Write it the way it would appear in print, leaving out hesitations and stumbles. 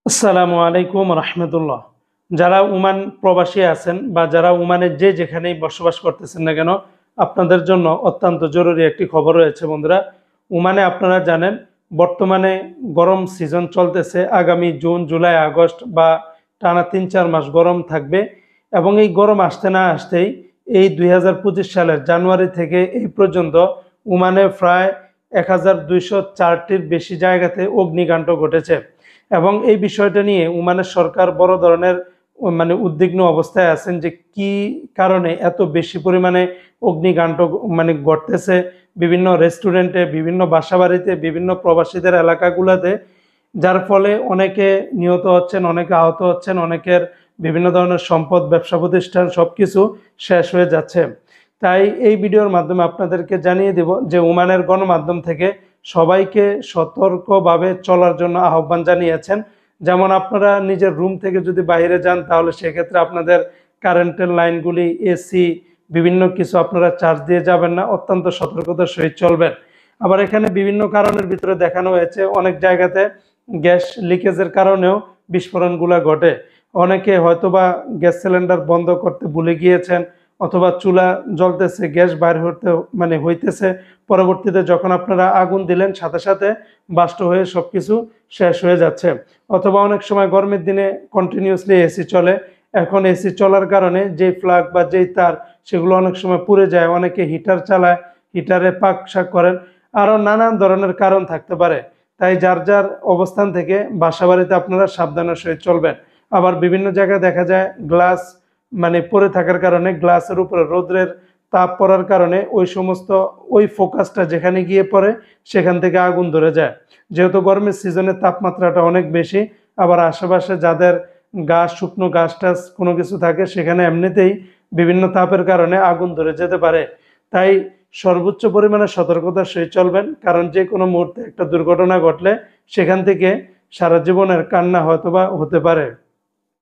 আসসালামু আলাইকুম রহমতুল্লাহ। যারা ওমান প্রবাসী আছেন বা যারা ওমানের যেখানেই বসবাস করতেছেন না কেন, আপনাদের জন্য অত্যন্ত জরুরি একটি খবর রয়েছে বন্ধুরা। ওমানে আপনারা জানেন বর্তমানে গরম সিজন চলতেছে। আগামী জুন জুলাই আগস্ট বা টানা ৩-৪ মাস গরম থাকবে এবং এই গরম আসতে না আসতেই এই ২০২৫ সালের জানুয়ারি থেকে এই পর্যন্ত ওমানে প্রায় ১,২০৪টির বেশি জায়গাতে অগ্নিকাণ্ড ঘটেছে এবং এই বিষয়টা নিয়ে ওমানের সরকার বড় ধরনের উদ্বিগ্ন অবস্থায় আছেন যে কি কারণে এত বেশি পরিমাণে অগ্নিকাণ্ড ঘটতেছে বিভিন্ন রেস্টুরেন্টে, বিভিন্ন বাসাবাড়িতে, বিভিন্ন প্রবাসীদের এলাকাগুলোতে, যার ফলে অনেকে নিহত হচ্ছেন, অনেকে আহত হচ্ছেন, অনেকের বিভিন্ন ধরনের সম্পদ, ব্যবসা প্রতিষ্ঠান সবকিছু শেষ হয়ে যাচ্ছে। তাই এই ভিডিওর মাধ্যমে আপনাদেরকে জানিয়ে দেব যে ওমানের গণমাধ্যম থেকে সবাইকে সতর্কভাবে চলার জন্য আহ্বান জানিয়েছেন। যেমন আপনারা নিজের রুম থেকে যদি বাইরে যান তাহলে সেক্ষেত্রে আপনাদের কারেন্টের লাইনগুলি, এসি, বিভিন্ন কিছু আপনারা চার্জ দিয়ে যাবেন না, অত্যন্ত সতর্কতার সহিত চলবেন। আবার এখানে বিভিন্ন কারণের ভিতরে দেখানো হয়েছে অনেক জায়গাতে গ্যাস লিকেজের কারণেও বিস্ফোরণগুলো ঘটে। অনেকে হয়তোবা গ্যাস সিলিন্ডার বন্ধ করতে ভুলে গিয়েছেন, অথবা চুলা জ্বলতেছে, গ্যাস বাইর হইতেছে, পরবর্তীতে যখন আপনারা আগুন দিলেন সাথে সাথে বাস্ট হয়ে সবকিছু শেষ হয়ে যাচ্ছে। অথবা অনেক সময় গরমের দিনে কন্টিনিউয়াসলি এসি চলে, এখন এসি চলার কারণে যেই প্লাগ বা যেই তার সেগুলো অনেক সময় পুড়ে যায়, অনেকে হিটার চালায়, হিটারে পাক শাক করেন, আরও নানান ধরনের কারণ থাকতে পারে। তাই যার যার অবস্থান থেকে বাসাবাড়িতে আপনারা সাবধানের সহিত চলবেন। আবার বিভিন্ন জায়গায় দেখা যায় গ্লাস পড়ে থাকার কারণে, গ্লাসের উপরে রোদ্রের তাপ পড়ার কারণে ওই ফোকাসটা যেখানে গিয়ে পড়ে সেখান থেকে আগুন ধরে যায়। যেহেতু গরমের সিজনে তাপমাত্রাটা অনেক বেশি, আবার আশেপাশে যাদের গাছ, শুকনো গাছ টাছ কোনো কিছু থাকে সেখানে এমনিতেই বিভিন্ন তাপের কারণে আগুন ধরে যেতে পারে। তাই সর্বোচ্চ পরিমাণে সতর্কতার সহিত চলবেন, কারণ যে কোনো মুহূর্তে একটা দুর্ঘটনা ঘটলে সেখান থেকে সারা জীবনের কান্না হয়তোবা হতে পারে।